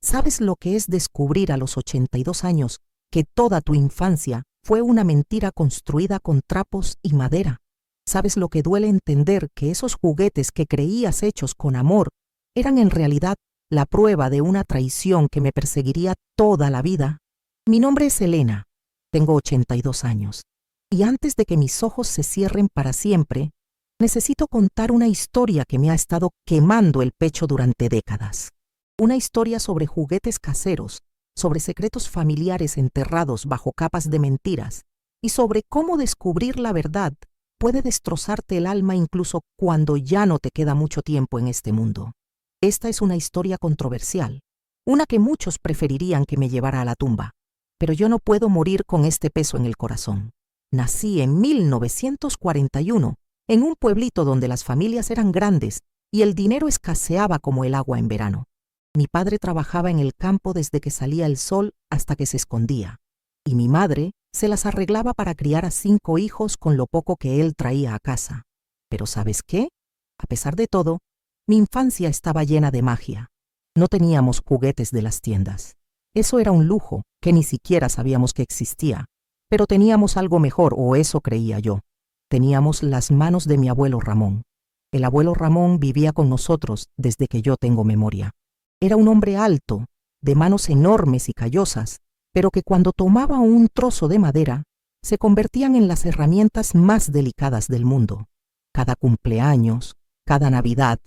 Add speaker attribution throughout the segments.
Speaker 1: ¿Sabes lo que es descubrir a los 82 años que toda tu infancia fue una mentira construida con trapos y madera? ¿Sabes lo que duele entender que esos juguetes que creías hechos con amor eran en realidad la prueba de una traición que me perseguiría toda la vida? Mi nombre es Elena, tengo 82 años, y antes de que mis ojos se cierren para siempre, necesito contar una historia que me ha estado quemando el pecho durante décadas. Una historia sobre juguetes caseros, sobre secretos familiares enterrados bajo capas de mentiras, y sobre cómo descubrir la verdad puede destrozarte el alma incluso cuando ya no te queda mucho tiempo en este mundo. Esta es una historia controversial, una que muchos preferirían que me llevara a la tumba, pero yo no puedo morir con este peso en el corazón. Nací en 1941, en un pueblito donde las familias eran grandes y el dinero escaseaba como el agua en verano. Mi padre trabajaba en el campo desde que salía el sol hasta que se escondía, y mi madre se las arreglaba para criar a 5 hijos con lo poco que él traía a casa. Pero ¿sabes qué? A pesar de todo, mi infancia estaba llena de magia. No teníamos juguetes de las tiendas. Eso era un lujo que ni siquiera sabíamos que existía. Pero teníamos algo mejor, o eso creía yo. Teníamos las manos de mi abuelo Ramón. El abuelo Ramón vivía con nosotros desde que yo tengo memoria. Era un hombre alto, de manos enormes y callosas, pero que cuando tomaba un trozo de madera, se convertían en las herramientas más delicadas del mundo. Cada cumpleaños, cada Navidad,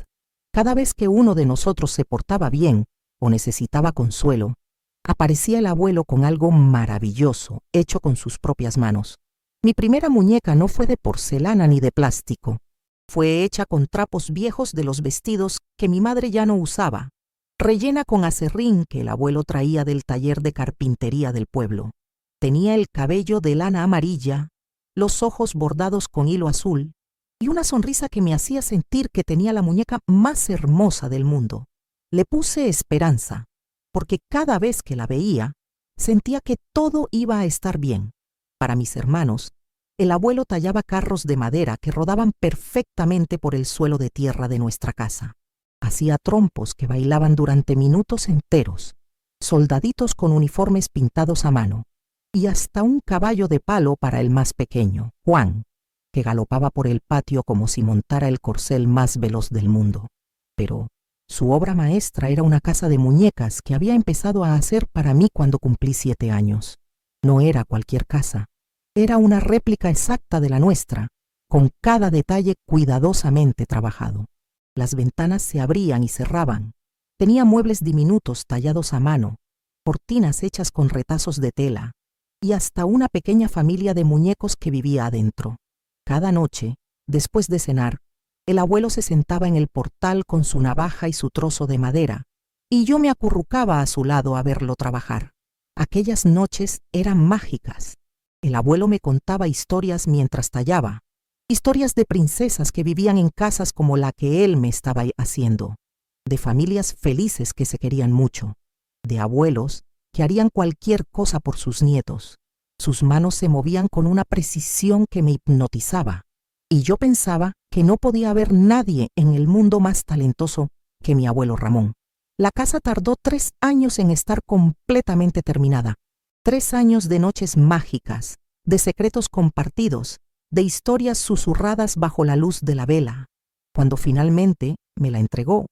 Speaker 1: cada vez que uno de nosotros se portaba bien o necesitaba consuelo, aparecía el abuelo con algo maravilloso, hecho con sus propias manos. Mi primera muñeca no fue de porcelana ni de plástico. Fue hecha con trapos viejos de los vestidos que mi madre ya no usaba, rellena con aserrín que el abuelo traía del taller de carpintería del pueblo. Tenía el cabello de lana amarilla, los ojos bordados con hilo azul y una sonrisa que me hacía sentir que tenía la muñeca más hermosa del mundo. Le puse Esperanza, porque cada vez que la veía, sentía que todo iba a estar bien. Para mis hermanos, el abuelo tallaba carros de madera que rodaban perfectamente por el suelo de tierra de nuestra casa. Hacía trompos que bailaban durante minutos enteros, soldaditos con uniformes pintados a mano, y hasta un caballo de palo para el más pequeño, Juan, que galopaba por el patio como si montara el corcel más veloz del mundo. Pero su obra maestra era una casa de muñecas que había empezado a hacer para mí cuando cumplí 7 años. No era cualquier casa, era una réplica exacta de la nuestra, con cada detalle cuidadosamente trabajado. Las ventanas se abrían y cerraban. Tenía muebles diminutos tallados a mano, cortinas hechas con retazos de tela y hasta una pequeña familia de muñecos que vivía adentro. Cada noche, después de cenar, el abuelo se sentaba en el portal con su navaja y su trozo de madera, y yo me acurrucaba a su lado a verlo trabajar. Aquellas noches eran mágicas. El abuelo me contaba historias mientras tallaba, historias de princesas que vivían en casas como la que él me estaba haciendo, de familias felices que se querían mucho, de abuelos que harían cualquier cosa por sus nietos. Sus manos se movían con una precisión que me hipnotizaba, y yo pensaba que no podía haber nadie en el mundo más talentoso que mi abuelo Ramón. La casa tardó 3 años en estar completamente terminada. 3 años de noches mágicas, de secretos compartidos, de historias susurradas bajo la luz de la vela. Cuando finalmente me la entregó,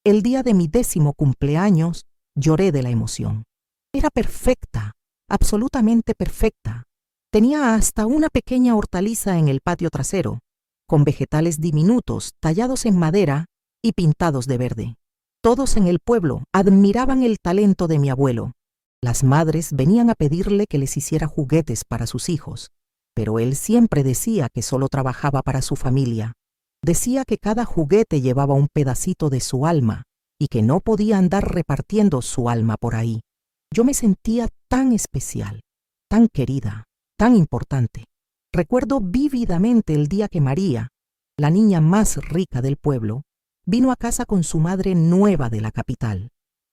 Speaker 1: el día de mi 10º cumpleaños, lloré de la emoción. Era perfecta, absolutamente perfecta. Tenía hasta una pequeña hortaliza en el patio trasero, con vegetales diminutos tallados en madera y pintados de verde. Todos en el pueblo admiraban el talento de mi abuelo. Las madres venían a pedirle que les hiciera juguetes para sus hijos, pero él siempre decía que solo trabajaba para su familia. Decía que cada juguete llevaba un pedacito de su alma y que no podía andar repartiendo su alma por ahí. Yo me sentía tan especial, tan querida, tan importante. Recuerdo vívidamente el día que María, la niña más rica del pueblo, vino a casa con su madre nueva de la capital.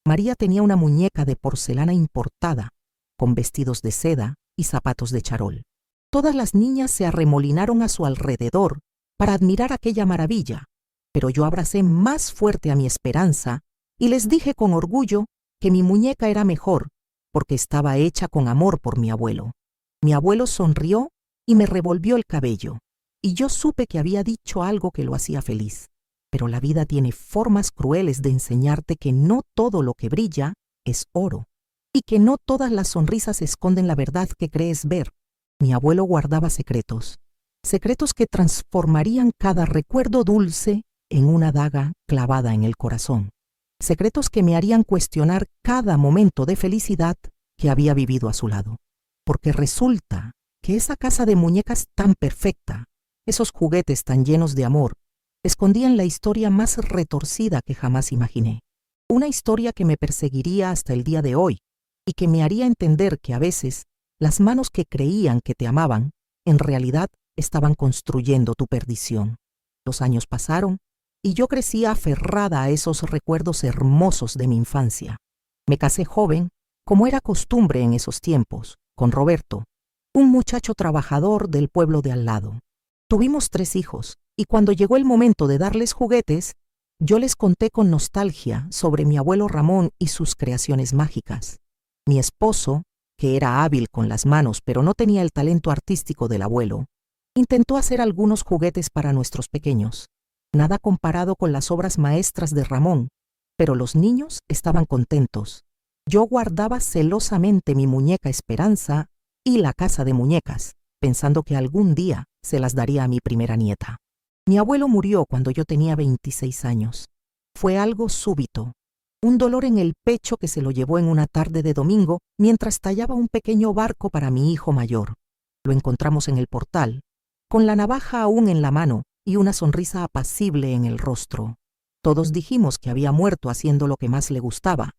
Speaker 1: María tenía una muñeca de porcelana importada, con vestidos de seda y zapatos de charol. Todas las niñas se arremolinaron a su alrededor para admirar aquella maravilla, pero yo abracé más fuerte a mi Esperanza y les dije con orgullo que mi muñeca era mejor porque estaba hecha con amor por mi abuelo. Mi abuelo sonrió y me revolvió el cabello, y yo supe que había dicho algo que lo hacía feliz. Pero la vida tiene formas crueles de enseñarte que no todo lo que brilla es oro, y que no todas las sonrisas esconden la verdad que crees ver. Mi abuelo guardaba secretos, secretos que transformarían cada recuerdo dulce en una daga clavada en el corazón, secretos que me harían cuestionar cada momento de felicidad que había vivido a su lado. Porque resulta que esa casa de muñecas tan perfecta, esos juguetes tan llenos de amor, escondían la historia más retorcida que jamás imaginé. Una historia que me perseguiría hasta el día de hoy y que me haría entender que a veces las manos que creían que te amaban, en realidad estaban construyendo tu perdición. Los años pasaron y yo crecí aferrada a esos recuerdos hermosos de mi infancia. Me casé joven, como era costumbre en esos tiempos, con Roberto, un muchacho trabajador del pueblo de al lado. Tuvimos 3 hijos, y cuando llegó el momento de darles juguetes, yo les conté con nostalgia sobre mi abuelo Ramón y sus creaciones mágicas. Mi esposo, que era hábil con las manos pero no tenía el talento artístico del abuelo, intentó hacer algunos juguetes para nuestros pequeños. Nada comparado con las obras maestras de Ramón, pero los niños estaban contentos. Yo guardaba celosamente mi muñeca Esperanza y la casa de muñecas, pensando que algún día se las daría a mi primera nieta. Mi abuelo murió cuando yo tenía 26 años. Fue algo súbito, un dolor en el pecho que se lo llevó en una tarde de domingo mientras tallaba un pequeño barco para mi hijo mayor. Lo encontramos en el portal, con la navaja aún en la mano y una sonrisa apacible en el rostro. Todos dijimos que había muerto haciendo lo que más le gustaba.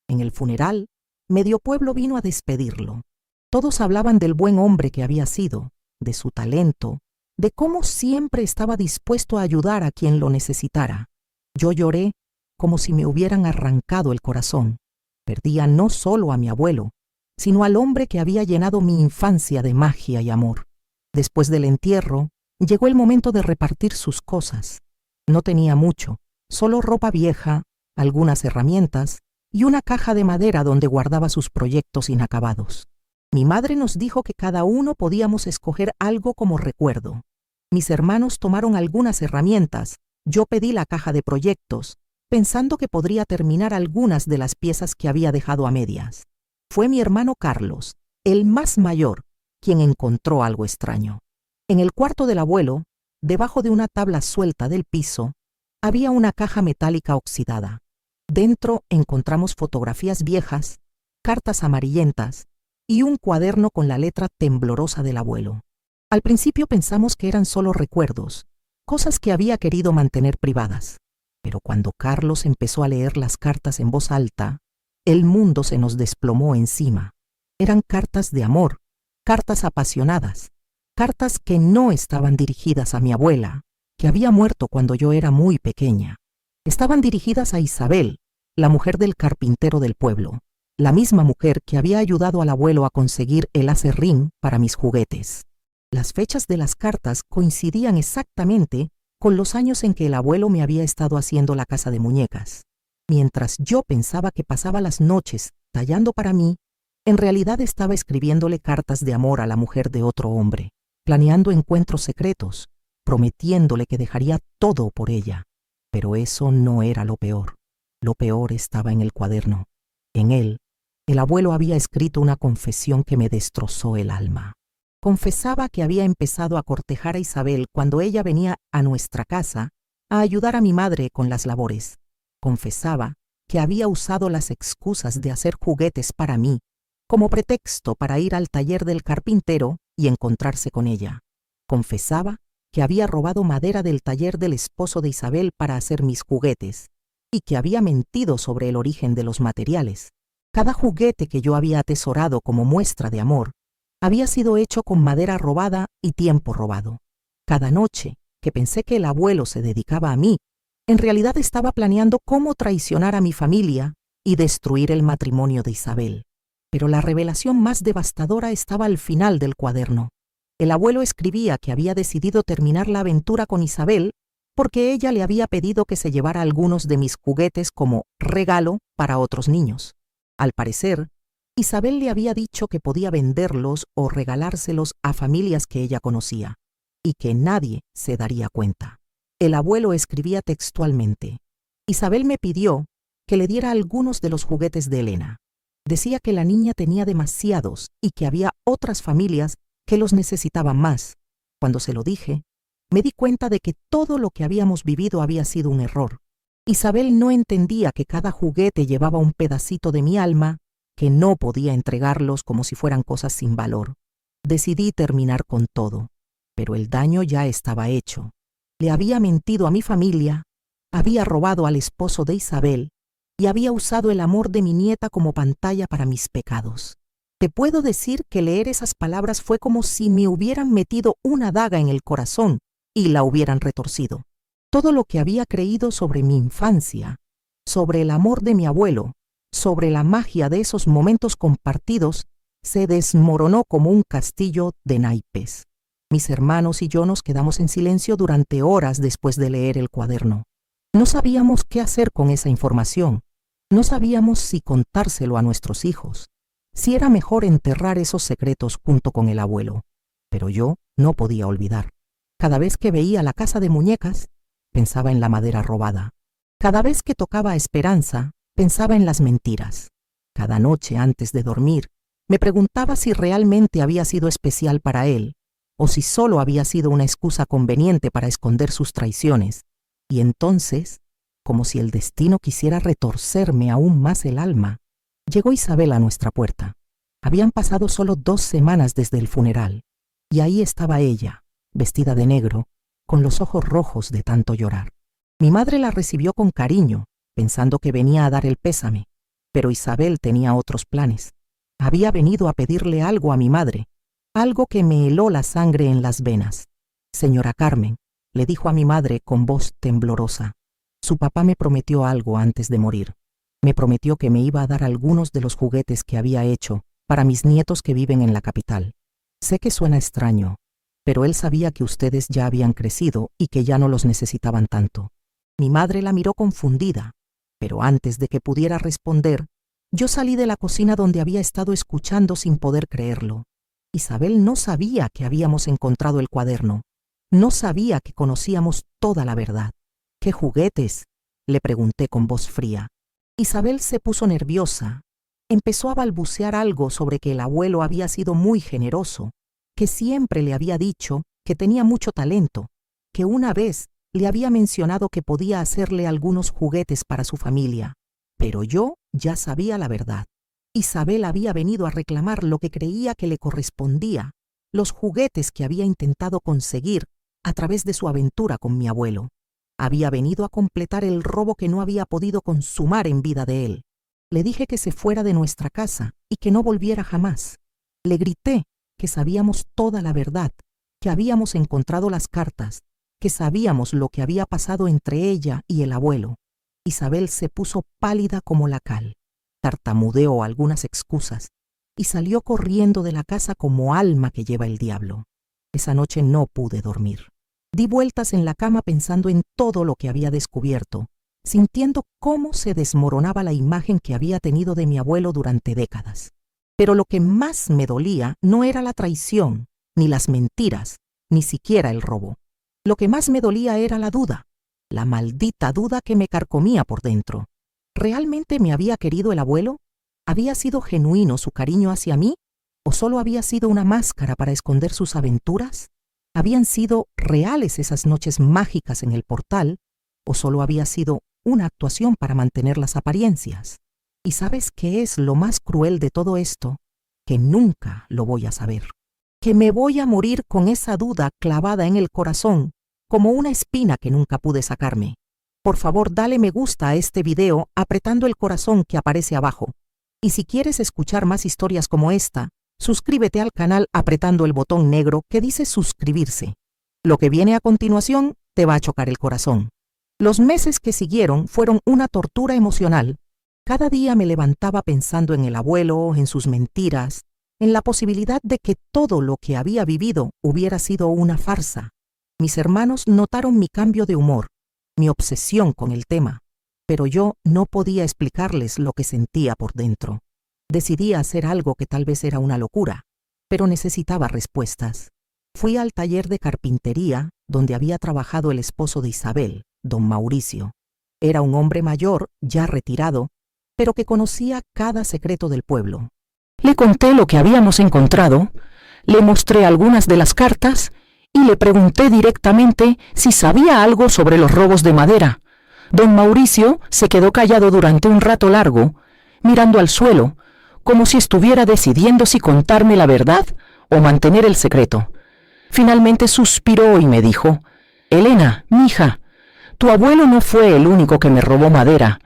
Speaker 1: En el funeral, medio pueblo vino a despedirlo. Todos hablaban del buen hombre que había sido, de su talento, de cómo siempre estaba dispuesto a ayudar a quien lo necesitara. Yo lloré como si me hubieran arrancado el corazón. Perdía no solo a mi abuelo, sino al hombre que había llenado mi infancia de magia y amor. Después del entierro, llegó el momento de repartir sus cosas. No tenía mucho, solo ropa vieja, algunas herramientas y una caja de madera donde guardaba sus proyectos inacabados. Mi madre nos dijo que cada uno podíamos escoger algo como recuerdo. Mis hermanos tomaron algunas herramientas, yo pedí la caja de proyectos, pensando que podría terminar algunas de las piezas que había dejado a medias. Fue mi hermano Carlos, el más mayor, quien encontró algo extraño. En el cuarto del abuelo, debajo de una tabla suelta del piso, había una caja metálica oxidada. Dentro encontramos fotografías viejas, cartas amarillentas y un cuaderno con la letra temblorosa del abuelo. Al principio pensamos que eran solo recuerdos, cosas que había querido mantener privadas. Pero cuando Carlos empezó a leer las cartas en voz alta, el mundo se nos desplomó encima. Eran cartas de amor, cartas apasionadas, cartas que no estaban dirigidas a mi abuela, que había muerto cuando yo era muy pequeña. Estaban dirigidas a Isabel, la mujer del carpintero del pueblo, la misma mujer que había ayudado al abuelo a conseguir el aserrín para mis juguetes. Las fechas de las cartas coincidían exactamente con los años en que el abuelo me había estado haciendo la casa de muñecas. Mientras yo pensaba que pasaba las noches tallando para mí, en realidad estaba escribiéndole cartas de amor a la mujer de otro hombre, planeando encuentros secretos, prometiéndole que dejaría todo por ella. Pero eso no era lo peor. Lo peor estaba en el cuaderno. En él, el abuelo había escrito una confesión que me destrozó el alma. Confesaba que había empezado a cortejar a Isabel cuando ella venía a nuestra casa a ayudar a mi madre con las labores. Confesaba que había usado las excusas de hacer juguetes para mí como pretexto para ir al taller del carpintero y encontrarse con ella. Confesaba que había robado madera del taller del esposo de Isabel para hacer mis juguetes y que había mentido sobre el origen de los materiales. Cada juguete que yo había atesorado como muestra de amor había sido hecho con madera robada y tiempo robado. Cada noche que pensé que el abuelo se dedicaba a mí, en realidad estaba planeando cómo traicionar a mi familia y destruir el matrimonio de Isabel. Pero la revelación más devastadora estaba al final del cuaderno. El abuelo escribía que había decidido terminar la aventura con Isabel porque ella le había pedido que se llevara algunos de mis juguetes como regalo para otros niños. Al parecer, Isabel le había dicho que podía venderlos o regalárselos a familias que ella conocía, y que nadie se daría cuenta. El abuelo escribía textualmente: Isabel me pidió que le diera algunos de los juguetes de Elena. Decía que la niña tenía demasiados y que había otras familias que los necesitaban más. Cuando se lo dije, me di cuenta de que todo lo que habíamos vivido había sido un error. Isabel no entendía que cada juguete llevaba un pedacito de mi alma, que no podía entregarlos como si fueran cosas sin valor. Decidí terminar con todo, pero el daño ya estaba hecho. Le había mentido a mi familia, había robado al esposo de Isabel y había usado el amor de mi nieta como pantalla para mis pecados. Te puedo decir que leer esas palabras fue como si me hubieran metido una daga en el corazón y la hubieran retorcido. Todo lo que había creído sobre mi infancia, sobre el amor de mi abuelo, sobre la magia de esos momentos compartidos, se desmoronó como un castillo de naipes. Mis hermanos y yo nos quedamos en silencio durante horas después de leer el cuaderno. No sabíamos qué hacer con esa información. No sabíamos si contárselo a nuestros hijos, si era mejor enterrar esos secretos junto con el abuelo. Pero yo no podía olvidar. Cada vez que veía la casa de muñecas, pensaba en la madera robada. Cada vez que tocaba a Esperanza, pensaba en las mentiras. Cada noche antes de dormir, me preguntaba si realmente había sido especial para él, o si solo había sido una excusa conveniente para esconder sus traiciones. Y entonces, como si el destino quisiera retorcerme aún más el alma, llegó Isabel a nuestra puerta. Habían pasado solo 2 semanas desde el funeral, y ahí estaba ella, vestida de negro, con los ojos rojos de tanto llorar. Mi madre la recibió con cariño, pensando que venía a dar el pésame, pero Isabel tenía otros planes. Había venido a pedirle algo a mi madre, algo que me heló la sangre en las venas. Señora Carmen, le dijo a mi madre con voz temblorosa, su papá me prometió algo antes de morir. Me prometió que me iba a dar algunos de los juguetes que había hecho para mis nietos que viven en la capital. Sé que suena extraño, pero él sabía que ustedes ya habían crecido y que ya no los necesitaban tanto. Mi madre la miró confundida, pero antes de que pudiera responder, yo salí de la cocina donde había estado escuchando sin poder creerlo. Isabel no sabía que habíamos encontrado el cuaderno. No sabía que conocíamos toda la verdad. ¿Qué juguetes?, le pregunté con voz fría. Isabel se puso nerviosa. Empezó a balbucear algo sobre que el abuelo había sido muy generoso, que siempre le había dicho que tenía mucho talento, que una vez le había mencionado que podía hacerle algunos juguetes para su familia. Pero yo ya sabía la verdad. Isabel había venido a reclamar lo que creía que le correspondía, los juguetes que había intentado conseguir a través de su aventura con mi abuelo. Había venido a completar el robo que no había podido consumar en vida de él. Le dije que se fuera de nuestra casa y que no volviera jamás. Le grité que sabíamos toda la verdad, que habíamos encontrado las cartas, que sabíamos lo que había pasado entre ella y el abuelo. Isabel se puso pálida como la cal, tartamudeó algunas excusas y salió corriendo de la casa como alma que lleva el diablo. Esa noche no pude dormir. Di vueltas en la cama pensando en todo lo que había descubierto, sintiendo cómo se desmoronaba la imagen que había tenido de mi abuelo durante décadas. Pero lo que más me dolía no era la traición, ni las mentiras, ni siquiera el robo. Lo que más me dolía era la duda, la maldita duda que me carcomía por dentro. ¿Realmente me había querido el abuelo? ¿Había sido genuino su cariño hacia mí? ¿O solo había sido una máscara para esconder sus aventuras? ¿Habían sido reales esas noches mágicas en el portal? ¿O solo había sido una actuación para mantener las apariencias? ¿Y sabes qué es lo más cruel de todo esto? Que nunca lo voy a saber. Que me voy a morir con esa duda clavada en el corazón, como una espina que nunca pude sacarme. Por favor, dale me gusta a este video apretando el corazón que aparece abajo. Y si quieres escuchar más historias como esta, suscríbete al canal apretando el botón negro que dice suscribirse. Lo que viene a continuación te va a chocar el corazón. Los meses que siguieron fueron una tortura emocional. Cada día me levantaba pensando en el abuelo, en sus mentiras, en la posibilidad de que todo lo que había vivido hubiera sido una farsa. Mis hermanos notaron mi cambio de humor, mi obsesión con el tema, pero yo no podía explicarles lo que sentía por dentro. Decidí hacer algo que tal vez era una locura, pero necesitaba respuestas. Fui al taller de carpintería donde había trabajado el esposo de Isabel, don Mauricio. Era un hombre mayor, ya retirado, pero que conocía cada secreto del pueblo. Le conté lo que habíamos encontrado, le mostré algunas de las cartas y le pregunté directamente si sabía algo sobre los robos de madera. Don Mauricio se quedó callado durante un rato largo, mirando al suelo, como si estuviera decidiendo si contarme la verdad o mantener el secreto. Finalmente suspiró y me dijo: «Elena, mija, tu abuelo no fue el único que me robó madera.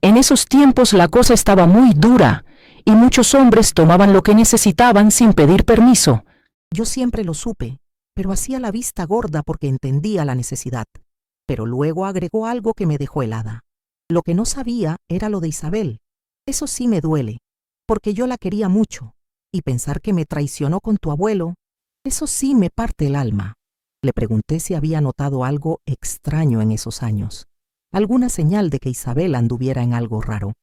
Speaker 1: En esos tiempos la cosa estaba muy dura y muchos hombres tomaban lo que necesitaban sin pedir permiso». Yo siempre lo supe, pero hacía la vista gorda porque entendía la necesidad. Pero luego agregó algo que me dejó helada. Lo que no sabía era lo de Isabel. Eso sí me duele, porque yo la quería mucho, y pensar que me traicionó con tu abuelo, eso sí me parte el alma. Le pregunté si había notado algo extraño en esos años, alguna señal de que Isabel anduviera en algo raro.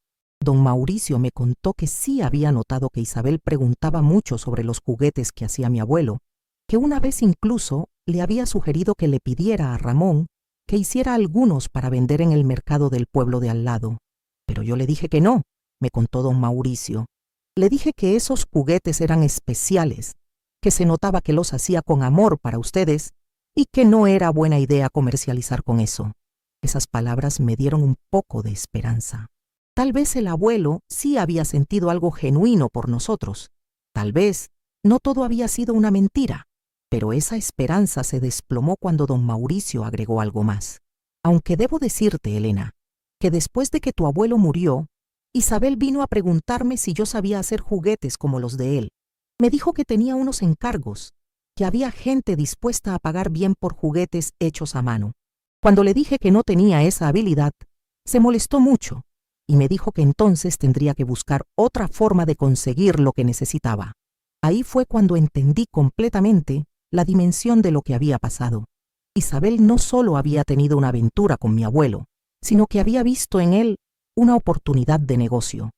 Speaker 1: Don Mauricio me contó que sí había notado que Isabel preguntaba mucho sobre los juguetes que hacía mi abuelo, que una vez incluso le había sugerido que le pidiera a Ramón que hiciera algunos para vender en el mercado del pueblo de al lado. Pero yo le dije que no, me contó don Mauricio. Le dije que esos juguetes eran especiales, que se notaba que los hacía con amor para ustedes y que no era buena idea comercializar con eso. Esas palabras me dieron un poco de esperanza. Tal vez el abuelo sí había sentido algo genuino por nosotros. Tal vez no todo había sido una mentira. Pero esa esperanza se desplomó cuando don Mauricio agregó algo más. Aunque debo decirte, Elena, que después de que tu abuelo murió, Isabel vino a preguntarme si yo sabía hacer juguetes como los de él. Me dijo que tenía unos encargos, que había gente dispuesta a pagar bien por juguetes hechos a mano. Cuando le dije que no tenía esa habilidad, se molestó mucho y me dijo que entonces tendría que buscar otra forma de conseguir lo que necesitaba. Ahí fue cuando entendí completamente la dimensión de lo que había pasado. Isabel no solo había tenido una aventura con mi abuelo, sino que había visto en él una oportunidad de negocio.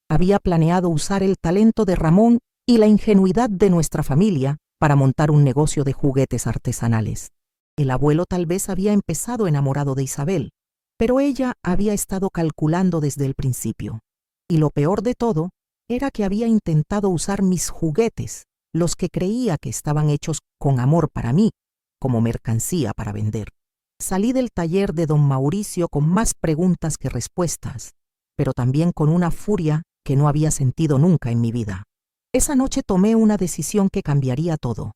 Speaker 1: Había planeado usar el talento de Ramón y la ingenuidad de nuestra familia para montar un negocio de juguetes artesanales. El abuelo tal vez había empezado enamorado de Isabel, pero ella había estado calculando desde el principio. Y lo peor de todo era que había intentado usar mis juguetes, los que creía que estaban hechos con amor para mí, como mercancía para vender. Salí del taller de don Mauricio con más preguntas que respuestas, pero también con una furia que no había sentido nunca en mi vida. Esa noche tomé una decisión que cambiaría todo.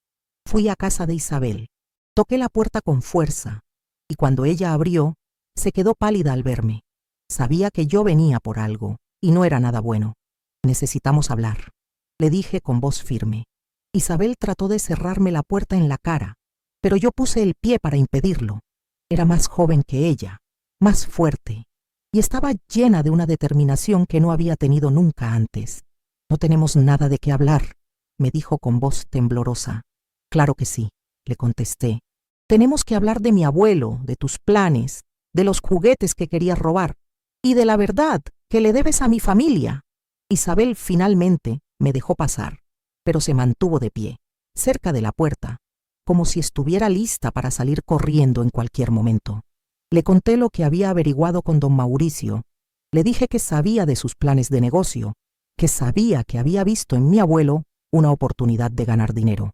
Speaker 1: Fui a casa de Isabel, toqué la puerta con fuerza, y cuando ella abrió, se quedó pálida al verme. Sabía que yo venía por algo, y no era nada bueno. «Necesitamos hablar», le dije con voz firme. Isabel trató de cerrarme la puerta en la cara, pero yo puse el pie para impedirlo. Era más joven que ella, más fuerte, y estaba llena de una determinación que no había tenido nunca antes. «No tenemos nada de qué hablar», me dijo con voz temblorosa. «Claro que sí», le contesté. «Tenemos que hablar de mi abuelo, de tus planes, de los juguetes que querías robar, y de la verdad que le debes a mi familia». Isabel finalmente me dejó pasar, pero se mantuvo de pie, cerca de la puerta, como si estuviera lista para salir corriendo en cualquier momento. Le conté lo que había averiguado con don Mauricio. Le dije que sabía de sus planes de negocio, que sabía que había visto en mi abuelo una oportunidad de ganar dinero.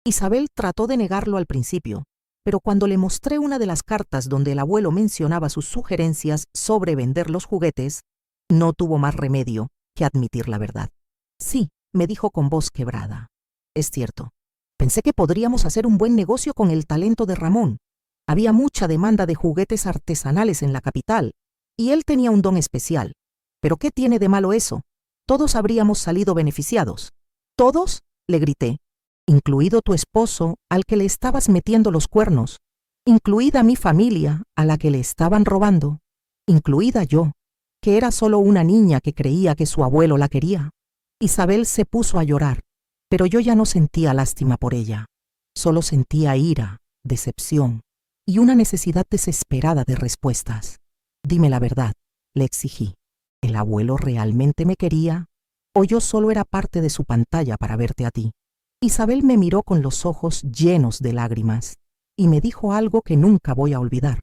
Speaker 1: Isabel trató de negarlo al principio, pero cuando le mostré una de las cartas donde el abuelo mencionaba sus sugerencias sobre vender los juguetes, no tuvo más remedio que admitir la verdad. «Sí», me dijo con voz quebrada. «Es cierto. Pensé que podríamos hacer un buen negocio con el talento de Ramón. Había mucha demanda de juguetes artesanales en la capital, y él tenía un don especial. Pero ¿qué tiene de malo eso? Todos habríamos salido beneficiados». «¿Todos?», le grité. «Incluido tu esposo, al que le estabas metiendo los cuernos, incluida mi familia, a la que le estaban robando, incluida yo, que era solo una niña que creía que su abuelo la quería». Isabel se puso a llorar, pero yo ya no sentía lástima por ella. Solo sentía ira, decepción y una necesidad desesperada de respuestas. «Dime la verdad», le exigí. «¿El abuelo realmente me quería? o yo solo era parte de su pantalla para verte a ti. Isabel me miró con los ojos llenos de lágrimas y me dijo algo que nunca voy a olvidar.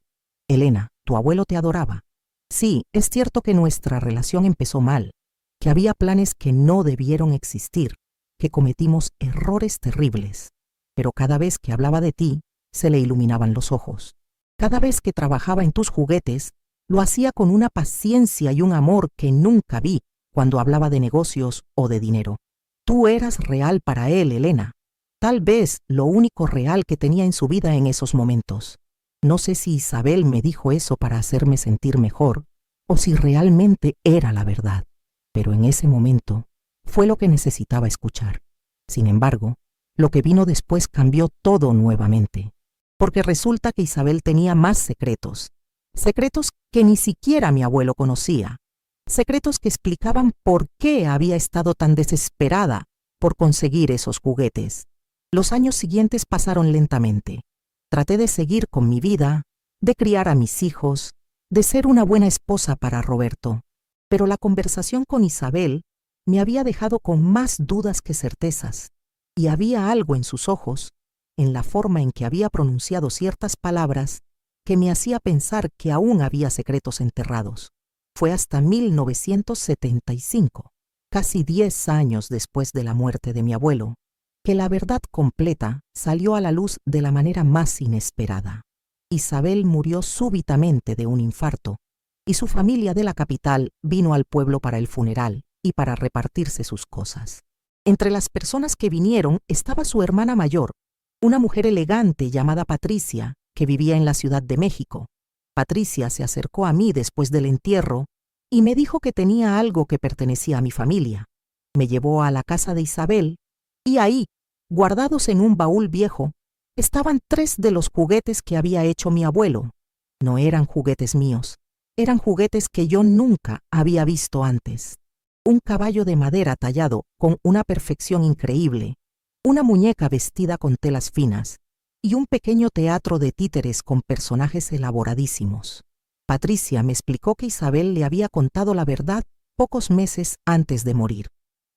Speaker 1: Elena, tu abuelo te adoraba. Sí, es cierto que nuestra relación empezó mal, que había planes que no debieron existir, que cometimos errores terribles, pero cada vez que hablaba de ti, se le iluminaban los ojos. Cada vez que trabajaba en tus juguetes, lo hacía con una paciencia y un amor que nunca vi cuando hablaba de negocios o de dinero. Tú eras real para él, Elena. Tal vez lo único real que tenía en su vida en esos momentos. No sé si Isabel me dijo eso para hacerme sentir mejor o si realmente era la verdad, pero en ese momento fue lo que necesitaba escuchar. Sin embargo, lo que vino después cambió todo nuevamente, porque resulta que Isabel tenía más secretos, secretos que ni siquiera mi abuelo conocía, secretos que explicaban por qué había estado tan desesperada por conseguir esos juguetes. Los años siguientes pasaron lentamente. Traté de seguir con mi vida, de criar a mis hijos, de ser una buena esposa para Roberto, pero la conversación con Isabel me había dejado con más dudas que certezas, y había algo en sus ojos, en la forma en que había pronunciado ciertas palabras, que me hacía pensar que aún había secretos enterrados. Fue hasta 1975, casi 10 años después de la muerte de mi abuelo, que la verdad completa salió a la luz de la manera más inesperada. Isabel murió súbitamente de un infarto, y su familia de la capital vino al pueblo para el funeral y para repartirse sus cosas. Entre las personas que vinieron estaba su hermana mayor, una mujer elegante llamada Patricia, que vivía en la Ciudad de México. Patricia se acercó a mí después del entierro y me dijo que tenía algo que pertenecía a mi familia. Me llevó a la casa de Isabel y ahí, guardados en un baúl viejo, estaban 3 de los juguetes que había hecho mi abuelo. No eran juguetes míos, eran juguetes que yo nunca había visto antes. Un caballo de madera tallado con una perfección increíble, una muñeca vestida con telas finas y un pequeño teatro de títeres con personajes elaboradísimos. Patricia me explicó que Isabel le había contado la verdad pocos meses antes de morir.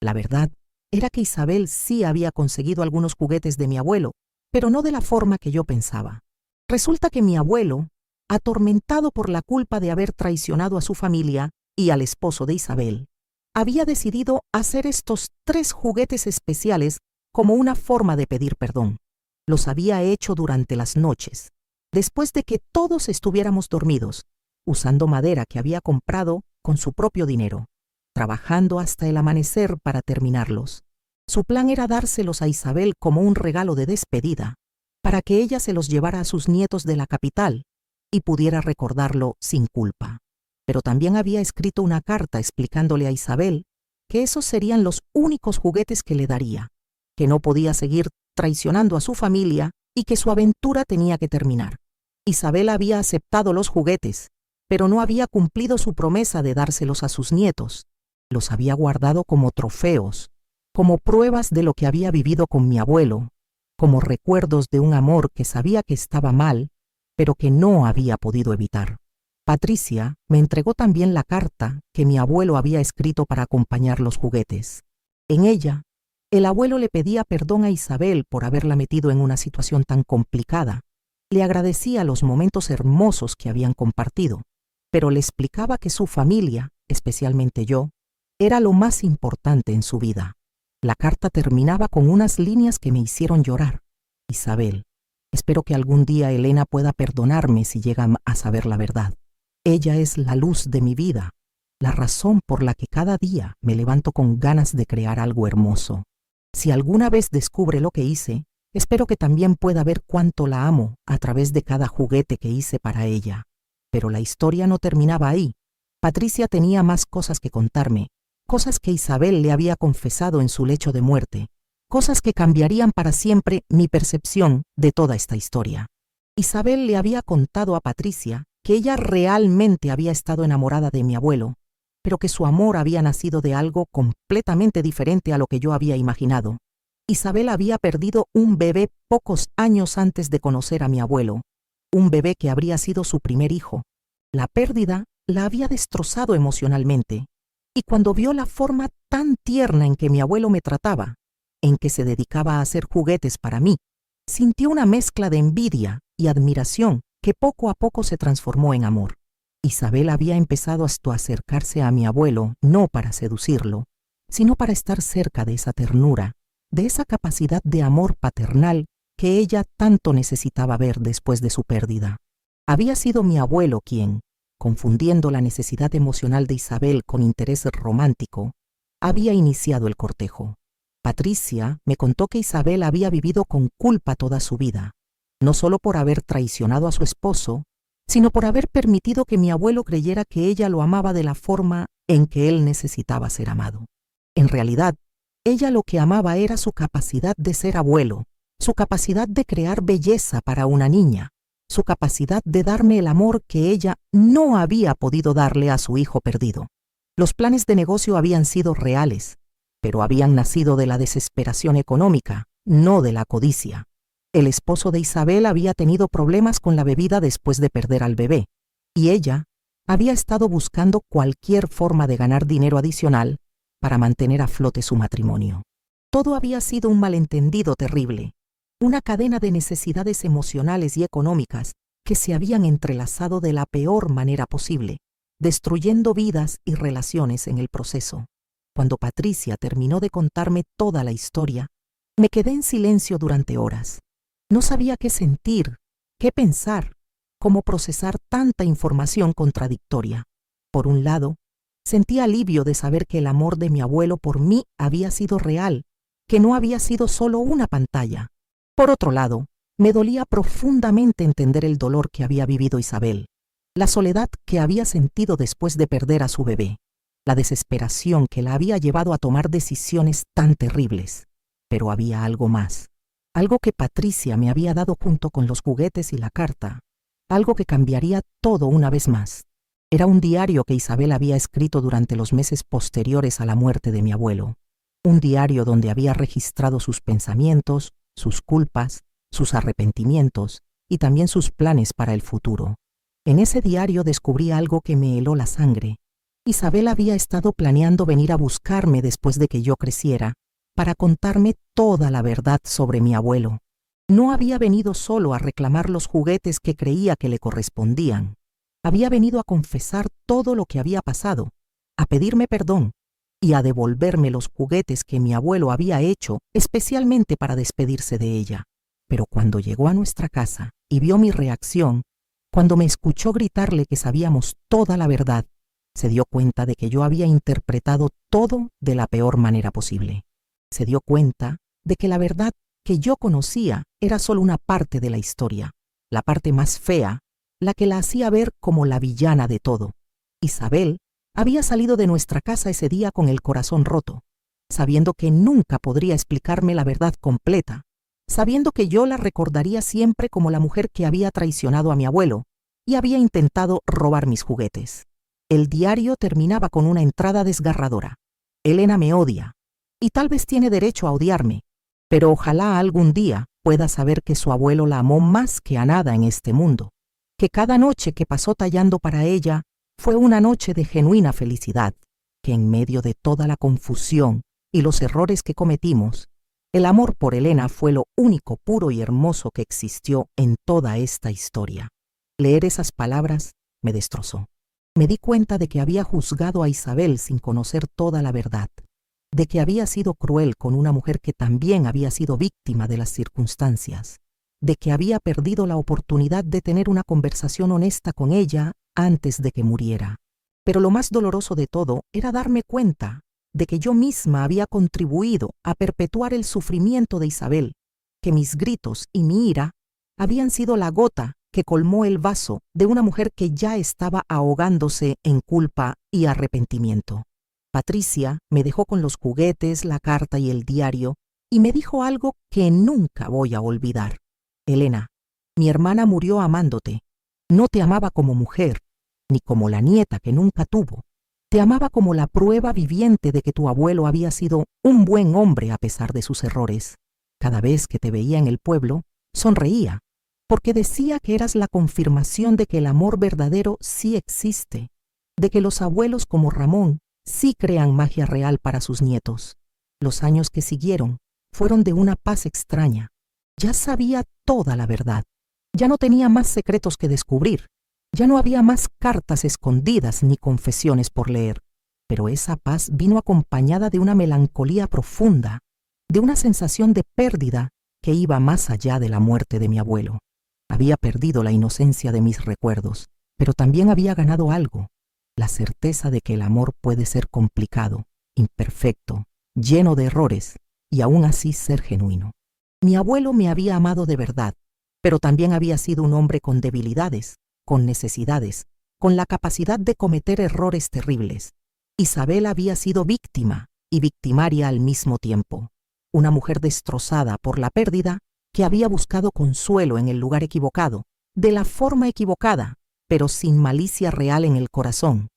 Speaker 1: La verdad era que Isabel sí había conseguido algunos juguetes de mi abuelo, pero no de la forma que yo pensaba. Resulta que mi abuelo, atormentado por la culpa de haber traicionado a su familia y al esposo de Isabel, había decidido hacer estos 3 juguetes especiales como una forma de pedir perdón. Los había hecho durante las noches, después de que todos estuviéramos dormidos, usando madera que había comprado con su propio dinero, trabajando hasta el amanecer para terminarlos. Su plan era dárselos a Isabel como un regalo de despedida, para que ella se los llevara a sus nietos de la capital y pudiera recordarlo sin culpa. Pero también había escrito una carta explicándole a Isabel que esos serían los únicos juguetes que le daría, que no podía seguir traicionando a su familia y que su aventura tenía que terminar. Isabel había aceptado los juguetes, pero no había cumplido su promesa de dárselos a sus nietos. Los había guardado como trofeos, como pruebas de lo que había vivido con mi abuelo, como recuerdos de un amor que sabía que estaba mal, pero que no había podido evitar. Patricia me entregó también la carta que mi abuelo había escrito para acompañar los juguetes. En ella, el abuelo le pedía perdón a Isabel por haberla metido en una situación tan complicada. Le agradecía los momentos hermosos que habían compartido, pero le explicaba que su familia, especialmente yo, era lo más importante en su vida. La carta terminaba con unas líneas que me hicieron llorar. Isabel, espero que algún día Elena pueda perdonarme si llega a saber la verdad. Ella es la luz de mi vida, la razón por la que cada día me levanto con ganas de crear algo hermoso. Si alguna vez descubre lo que hice, espero que también pueda ver cuánto la amo a través de cada juguete que hice para ella. Pero la historia no terminaba ahí. Patricia tenía más cosas que contarme, cosas que Isabel le había confesado en su lecho de muerte, cosas que cambiarían para siempre mi percepción de toda esta historia. Isabel le había contado a Patricia que ella realmente había estado enamorada de mi abuelo, pero que su amor había nacido de algo completamente diferente a lo que yo había imaginado. Isabel había perdido un bebé pocos años antes de conocer a mi abuelo, un bebé que habría sido su primer hijo. La pérdida la había destrozado emocionalmente, Y cuando vio la forma tan tierna en que mi abuelo me trataba, en que se dedicaba a hacer juguetes para mí, sintió una mezcla de envidia y admiración que poco a poco se transformó en amor. Isabel había empezado hasta a acercarse a mi abuelo no para seducirlo, sino para estar cerca de esa ternura, de esa capacidad de amor paternal que ella tanto necesitaba ver después de su pérdida. Había sido mi abuelo quien, confundiendo la necesidad emocional de Isabel con interés romántico, había iniciado el cortejo. Patricia me contó que Isabel había vivido con culpa toda su vida, no solo por haber traicionado a su esposo, sino por haber permitido que mi abuelo creyera que ella lo amaba de la forma en que él necesitaba ser amado. En realidad, ella lo que amaba era su capacidad de ser abuelo, su capacidad de crear belleza para una niña, su capacidad de darme el amor que ella no había podido darle a su hijo perdido. Los planes de negocio habían sido reales, pero habían nacido de la desesperación económica, no de la codicia. El esposo de Isabel había tenido problemas con la bebida después de perder al bebé, y ella había estado buscando cualquier forma de ganar dinero adicional para mantener a flote su matrimonio. Todo había sido un malentendido terrible, una cadena de necesidades emocionales y económicas que se habían entrelazado de la peor manera posible, destruyendo vidas y relaciones en el proceso. Cuando Patricia terminó de contarme toda la historia, me quedé en silencio durante horas. No sabía qué sentir, qué pensar, cómo procesar tanta información contradictoria. Por un lado, sentí alivio de saber que el amor de mi abuelo por mí había sido real, que no había sido solo una pantalla. Por otro lado, me dolía profundamente entender el dolor que había vivido Isabel, la soledad que había sentido después de perder a su bebé, la desesperación que la había llevado a tomar decisiones tan terribles. Pero había algo más, algo que Patricia me había dado junto con los juguetes y la carta, algo que cambiaría todo una vez más. Era un diario que Isabel había escrito durante los meses posteriores a la muerte de mi abuelo, un diario donde había registrado sus pensamientos, sus culpas, sus arrepentimientos y también sus planes para el futuro. En ese diario descubrí algo que me heló la sangre. Isabel había estado planeando venir a buscarme después de que yo creciera, para contarme toda la verdad sobre mi abuelo. No había venido solo a reclamar los juguetes que creía que le correspondían. Había venido a confesar todo lo que había pasado, a pedirme perdón y a devolverme los juguetes que mi abuelo había hecho especialmente para despedirse de ella. Pero cuando llegó a nuestra casa y vio mi reacción, cuando me escuchó gritarle que sabíamos toda la verdad, se dio cuenta de que yo había interpretado todo de la peor manera posible. Se dio cuenta de que la verdad que yo conocía era solo una parte de la historia, la parte más fea, la que la hacía ver como la villana de todo. Isabel había salido de nuestra casa ese día con el corazón roto, sabiendo que nunca podría explicarme la verdad completa, sabiendo que yo la recordaría siempre como la mujer que había traicionado a mi abuelo y había intentado robar mis juguetes. El diario terminaba con una entrada desgarradora. Elena me odia, y tal vez tiene derecho a odiarme, pero ojalá algún día pueda saber que su abuelo la amó más que a nada en este mundo, que cada noche que pasó tallando para ella fue una noche de genuina felicidad, que en medio de toda la confusión y los errores que cometimos, el amor por Elena fue lo único puro y hermoso que existió en toda esta historia. Leer esas palabras me destrozó. Me di cuenta de que había juzgado a Isabel sin conocer toda la verdad, de que había sido cruel con una mujer que también había sido víctima de las circunstancias, de que había perdido la oportunidad de tener una conversación honesta con ella antes de que muriera. Pero lo más doloroso de todo era darme cuenta de que yo misma había contribuido a perpetuar el sufrimiento de Isabel, que mis gritos y mi ira habían sido la gota que colmó el vaso de una mujer que ya estaba ahogándose en culpa y arrepentimiento. Patricia me dejó con los juguetes, la carta y el diario y me dijo algo que nunca voy a olvidar. Elena, mi hermana murió amándote. No te amaba como mujer, ni como la nieta que nunca tuvo. Te amaba como la prueba viviente de que tu abuelo había sido un buen hombre a pesar de sus errores. Cada vez que te veía en el pueblo, sonreía, porque decía que eras la confirmación de que el amor verdadero sí existe, de que los abuelos como Ramón sí crean magia real para sus nietos. Los años que siguieron fueron de una paz extraña. Ya sabía toda la verdad. Ya no tenía más secretos que descubrir. Ya no había más cartas escondidas ni confesiones por leer. Pero esa paz vino acompañada de una melancolía profunda, de una sensación de pérdida que iba más allá de la muerte de mi abuelo. Había perdido la inocencia de mis recuerdos, pero también había ganado algo, la certeza de que el amor puede ser complicado, imperfecto, lleno de errores, y aún así ser genuino. Mi abuelo me había amado de verdad, pero también había sido un hombre con debilidades, con necesidades, con la capacidad de cometer errores terribles. Isabel había sido víctima y victimaria al mismo tiempo. Una mujer destrozada por la pérdida que había buscado consuelo en el lugar equivocado, de la forma equivocada, pero sin malicia real en el corazón.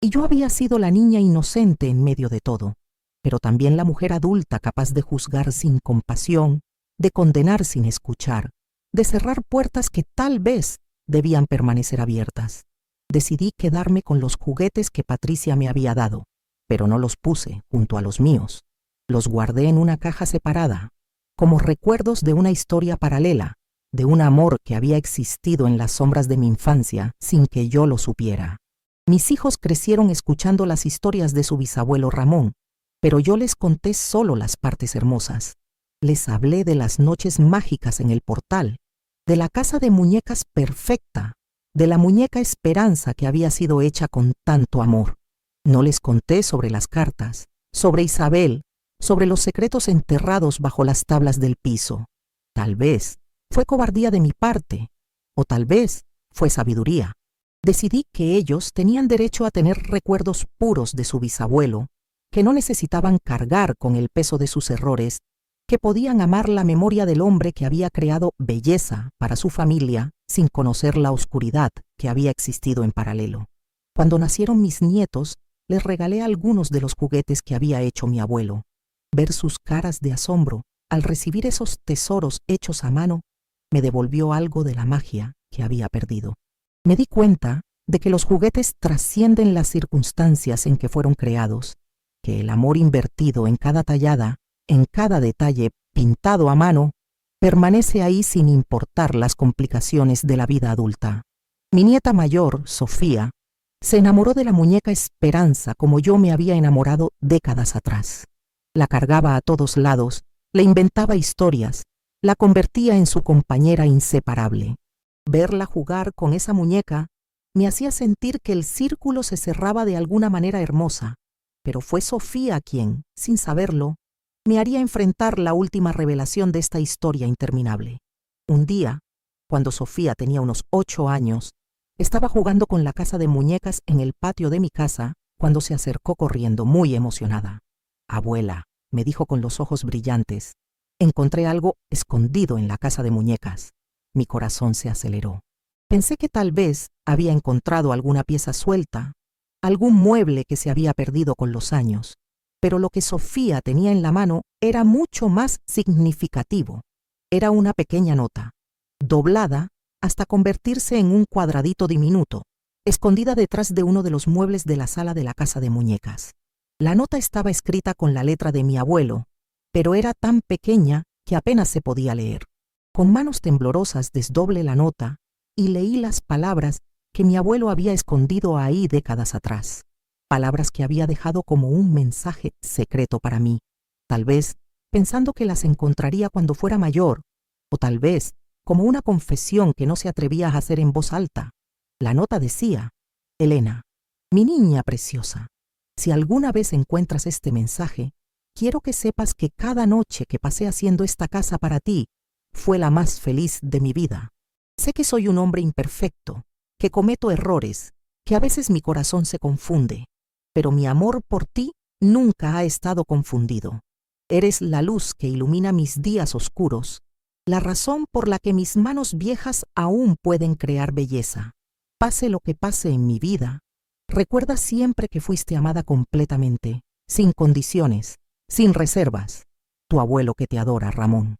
Speaker 1: Y yo había sido la niña inocente en medio de todo, pero también la mujer adulta capaz de juzgar sin compasión, de condenar sin escuchar, de cerrar puertas que tal vez debían permanecer abiertas. Decidí quedarme con los juguetes que Patricia me había dado, pero no los puse junto a los míos. Los guardé en una caja separada, como recuerdos de una historia paralela, de un amor que había existido en las sombras de mi infancia sin que yo lo supiera. Mis hijos crecieron escuchando las historias de su bisabuelo Ramón, pero yo les conté solo las partes hermosas. Les hablé de las noches mágicas en el portal, de la casa de muñecas perfecta, de la muñeca Esperanza que había sido hecha con tanto amor. No les conté sobre las cartas, sobre Isabel, sobre los secretos enterrados bajo las tablas del piso. Tal vez fue cobardía de mi parte, o tal vez fue sabiduría. Decidí que ellos tenían derecho a tener recuerdos puros de su bisabuelo, que no necesitaban cargar con el peso de sus errores, que podían amar la memoria del hombre que había creado belleza para su familia sin conocer la oscuridad que había existido en paralelo. Cuando nacieron mis nietos, les regalé algunos de los juguetes que había hecho mi abuelo. Ver sus caras de asombro al recibir esos tesoros hechos a mano me devolvió algo de la magia que había perdido. Me di cuenta de que los juguetes trascienden las circunstancias en que fueron creados, que el amor invertido en cada tallada, en cada detalle pintado a mano, permanece ahí sin importar las complicaciones de la vida adulta. Mi nieta mayor, Sofía, se enamoró de la muñeca Esperanza como yo me había enamorado décadas atrás. La cargaba a todos lados, le inventaba historias, la convertía en su compañera inseparable. Verla jugar con esa muñeca me hacía sentir que el círculo se cerraba de alguna manera hermosa, pero fue Sofía quien, sin saberlo, me haría enfrentar la última revelación de esta historia interminable. Un día, cuando Sofía tenía unos 8 años, estaba jugando con la casa de muñecas en el patio de mi casa cuando se acercó corriendo, muy emocionada. «Abuela», me dijo con los ojos brillantes, «encontré algo escondido en la casa de muñecas». Mi corazón se aceleró. Pensé que tal vez había encontrado alguna pieza suelta, algún mueble que se había perdido con los años. Pero lo que Sofía tenía en la mano era mucho más significativo. Era una pequeña nota, doblada hasta convertirse en un cuadradito diminuto, escondida detrás de uno de los muebles de la sala de la casa de muñecas. La nota estaba escrita con la letra de mi abuelo, pero era tan pequeña que apenas se podía leer. Con manos temblorosas desdoblé la nota y leí las palabras que mi abuelo había escondido ahí décadas atrás. Palabras que había dejado como un mensaje secreto para mí, tal vez pensando que las encontraría cuando fuera mayor, o tal vez como una confesión que no se atrevía a hacer en voz alta. La nota decía: «Elena, mi niña preciosa, si alguna vez encuentras este mensaje, quiero que sepas que cada noche que pasé haciendo esta casa para ti fue la más feliz de mi vida. Sé que soy un hombre imperfecto, que cometo errores, que a veces mi corazón se confunde, pero mi amor por ti nunca ha estado confundido. Eres la luz que ilumina mis días oscuros, la razón por la que mis manos viejas aún pueden crear belleza. Pase lo que pase en mi vida, recuerda siempre que fuiste amada completamente, sin condiciones, sin reservas. Tu abuelo que te adora, Ramón».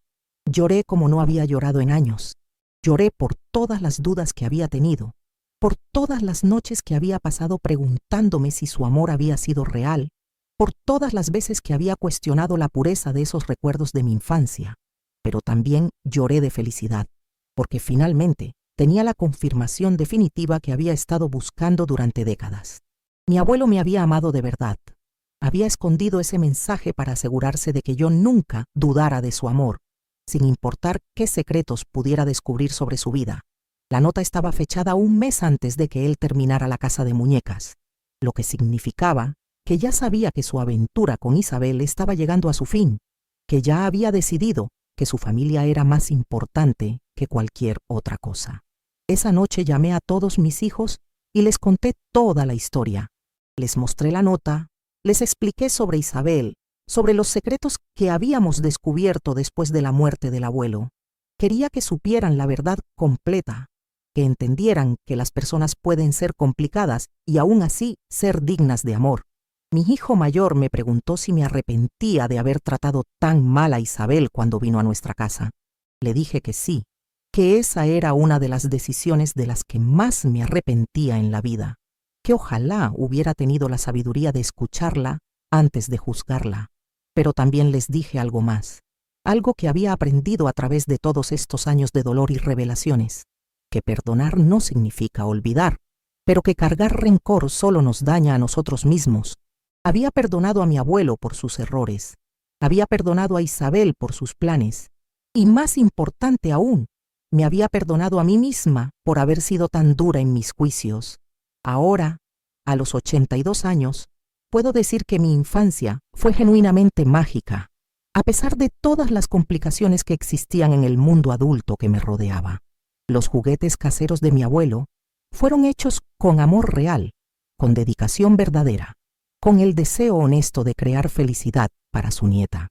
Speaker 1: Lloré como no había llorado en años. Lloré por todas las dudas que había tenido, por todas las noches que había pasado preguntándome si su amor había sido real, por todas las veces que había cuestionado la pureza de esos recuerdos de mi infancia. Pero también lloré de felicidad, porque finalmente tenía la confirmación definitiva que había estado buscando durante décadas. Mi abuelo me había amado de verdad. Había escondido ese mensaje para asegurarse de que yo nunca dudara de su amor, sin importar qué secretos pudiera descubrir sobre su vida. La nota estaba fechada un mes antes de que él terminara La Casa de Muñecas, lo que significaba que ya sabía que su aventura con Isabel estaba llegando a su fin, que ya había decidido que su familia era más importante que cualquier otra cosa. Esa noche llamé a todos mis hijos y les conté toda la historia. Les mostré la nota, les expliqué sobre Isabel, sobre los secretos que habíamos descubierto después de la muerte del abuelo. Quería que supieran la verdad completa, que entendieran que las personas pueden ser complicadas y aún así ser dignas de amor. Mi hijo mayor me preguntó si me arrepentía de haber tratado tan mal a Isabel cuando vino a nuestra casa. Le dije que sí, que esa era una de las decisiones de las que más me arrepentía en la vida, que ojalá hubiera tenido la sabiduría de escucharla antes de juzgarla. Pero también les dije algo más, algo que había aprendido a través de todos estos años de dolor y revelaciones, que perdonar no significa olvidar, pero que cargar rencor solo nos daña a nosotros mismos. Había perdonado a mi abuelo por sus errores, había perdonado a Isabel por sus planes, y más importante aún, me había perdonado a mí misma por haber sido tan dura en mis juicios. Ahora, a los 82 años, puedo decir que mi infancia fue genuinamente mágica, a pesar de todas las complicaciones que existían en el mundo adulto que me rodeaba. Los juguetes caseros de mi abuelo fueron hechos con amor real, con dedicación verdadera, con el deseo honesto de crear felicidad para su nieta.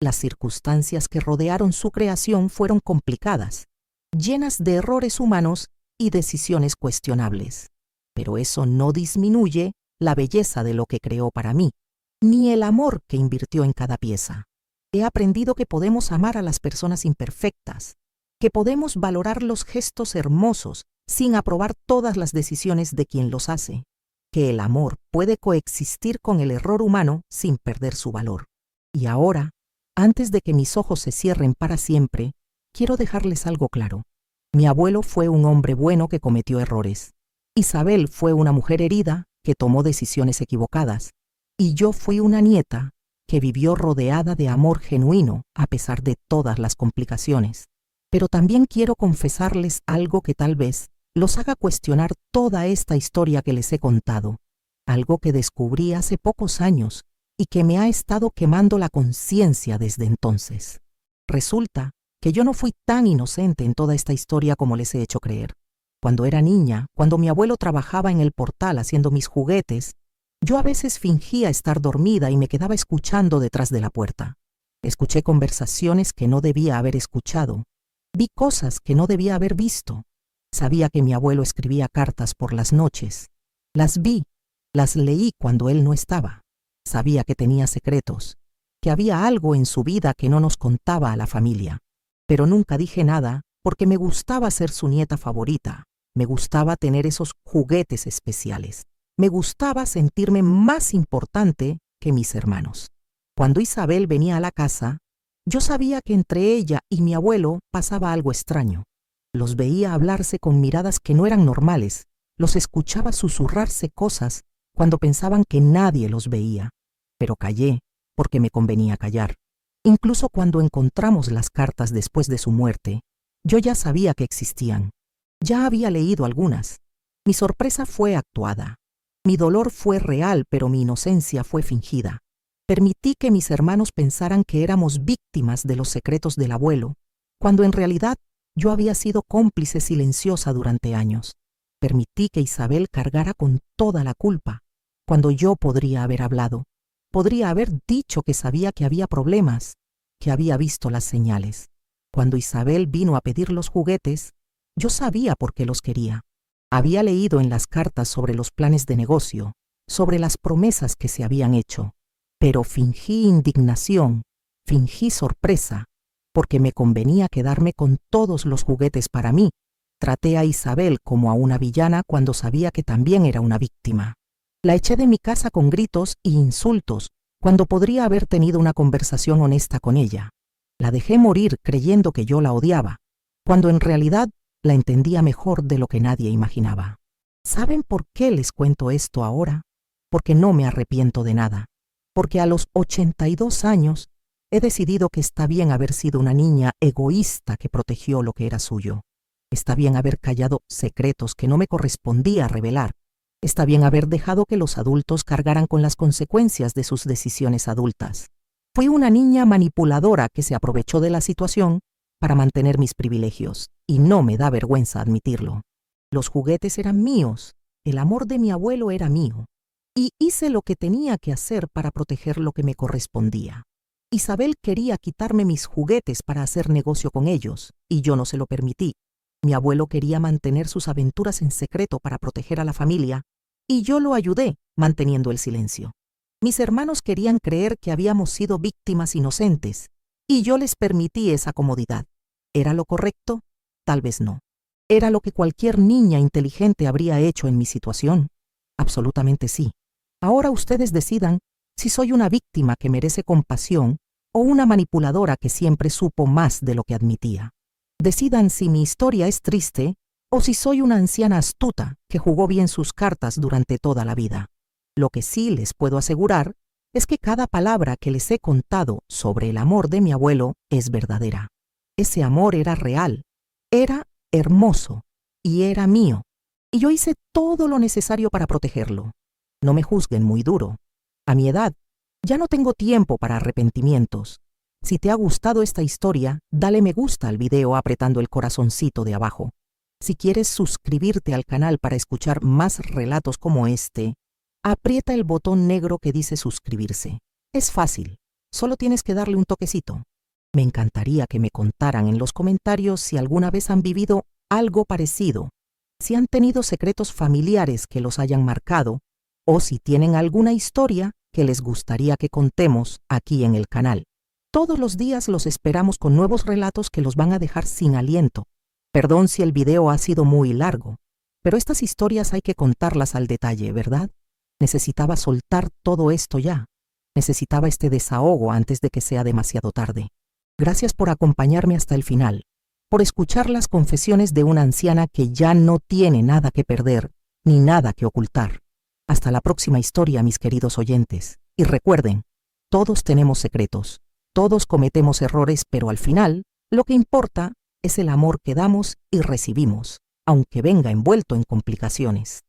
Speaker 1: Las circunstancias que rodearon su creación fueron complicadas, llenas de errores humanos y decisiones cuestionables. Pero eso no disminuye la belleza de lo que creó para mí, ni el amor que invirtió en cada pieza. He aprendido que podemos amar a las personas imperfectas, que podemos valorar los gestos hermosos sin aprobar todas las decisiones de quien los hace, que el amor puede coexistir con el error humano sin perder su valor. Y ahora, antes de que mis ojos se cierren para siempre, quiero dejarles algo claro. Mi abuelo fue un hombre bueno que cometió errores. Isabel fue una mujer herida que tomó decisiones equivocadas. Y yo fui una nieta que vivió rodeada de amor genuino a pesar de todas las complicaciones. Pero también quiero confesarles algo que tal vez los haga cuestionar toda esta historia que les he contado, algo que descubrí hace pocos años y que me ha estado quemando la conciencia desde entonces. Resulta que yo no fui tan inocente en toda esta historia como les he hecho creer. Cuando era niña, cuando mi abuelo trabajaba en el portal haciendo mis juguetes, yo a veces fingía estar dormida y me quedaba escuchando detrás de la puerta. Escuché conversaciones que no debía haber escuchado. Vi cosas que no debía haber visto. Sabía que mi abuelo escribía cartas por las noches. Las vi, las leí cuando él no estaba. Sabía que tenía secretos, que había algo en su vida que no nos contaba a la familia. Pero nunca dije nada porque me gustaba ser su nieta favorita. Me gustaba tener esos juguetes especiales. Me gustaba sentirme más importante que mis hermanos. Cuando Isabel venía a la casa, yo sabía que entre ella y mi abuelo pasaba algo extraño. Los veía hablarse con miradas que no eran normales. Los escuchaba susurrarse cosas cuando pensaban que nadie los veía. Pero callé porque me convenía callar. Incluso cuando encontramos las cartas después de su muerte, yo ya sabía que existían. Ya había leído algunas. Mi sorpresa fue actuada. Mi dolor fue real, pero mi inocencia fue fingida. Permití que mis hermanos pensaran que éramos víctimas de los secretos del abuelo, cuando en realidad yo había sido cómplice silenciosa durante años. Permití que Isabel cargara con toda la culpa, cuando yo podría haber hablado. Podría haber dicho que sabía que había problemas, que había visto las señales. Cuando Isabel vino a pedir los juguetes, yo sabía por qué los quería. Había leído en las cartas sobre los planes de negocio, sobre las promesas que se habían hecho, pero fingí indignación, fingí sorpresa, porque me convenía quedarme con todos los juguetes para mí, Traté a Isabel como a una villana cuando sabía que también era una víctima. La eché de mi casa con gritos y insultos cuando podría haber tenido una conversación honesta con ella. La dejé morir creyendo que yo la odiaba, cuando en realidad la entendía mejor de lo que nadie imaginaba. ¿Saben por qué les cuento esto ahora? Porque no me arrepiento de nada. Porque a los 82 años he decidido que está bien haber sido una niña egoísta que protegió lo que era suyo. Está bien haber callado secretos que no me correspondía revelar. Está bien haber dejado que los adultos cargaran con las consecuencias de sus decisiones adultas. Fui una niña manipuladora que se aprovechó de la situación para mantener mis privilegios, y no me da vergüenza admitirlo. Los juguetes eran míos, el amor de mi abuelo era mío, y hice lo que tenía que hacer para proteger lo que me correspondía. Isabel quería quitarme mis juguetes para hacer negocio con ellos, y yo no se lo permití. Mi abuelo quería mantener sus aventuras en secreto para proteger a la familia, y yo lo ayudé manteniendo el silencio. Mis hermanos querían creer que habíamos sido víctimas inocentes, y yo les permití esa comodidad. ¿Era lo correcto? Tal vez no. ¿Era lo que cualquier niña inteligente habría hecho en mi situación? Absolutamente sí. Ahora ustedes decidan si soy una víctima que merece compasión o una manipuladora que siempre supo más de lo que admitía. Decidan si mi historia es triste o si soy una anciana astuta que jugó bien sus cartas durante toda la vida. Lo que sí les puedo asegurar es que cada palabra que les he contado sobre el amor de mi abuelo es verdadera. Ese amor era real, era hermoso y era mío, y yo hice todo lo necesario para protegerlo. No me juzguen muy duro. A mi edad, ya no tengo tiempo para arrepentimientos. Si te ha gustado esta historia, dale me gusta al video apretando el corazoncito de abajo. Si quieres suscribirte al canal para escuchar más relatos como este, aprieta el botón negro que dice suscribirse. Es fácil, solo tienes que darle un toquecito. Me encantaría que me contaran en los comentarios si alguna vez han vivido algo parecido, si han tenido secretos familiares que los hayan marcado, o si tienen alguna historia que les gustaría que contemos aquí en el canal. Todos los días los esperamos con nuevos relatos que los van a dejar sin aliento. Perdón si el video ha sido muy largo, pero estas historias hay que contarlas al detalle, ¿verdad? Necesitaba soltar todo esto ya. Necesitaba este desahogo antes de que sea demasiado tarde. Gracias por acompañarme hasta el final, por escuchar las confesiones de una anciana que ya no tiene nada que perder ni nada que ocultar. Hasta la próxima historia, mis queridos oyentes. Y recuerden, todos tenemos secretos, todos cometemos errores, pero al final, lo que importa es el amor que damos y recibimos, aunque venga envuelto en complicaciones.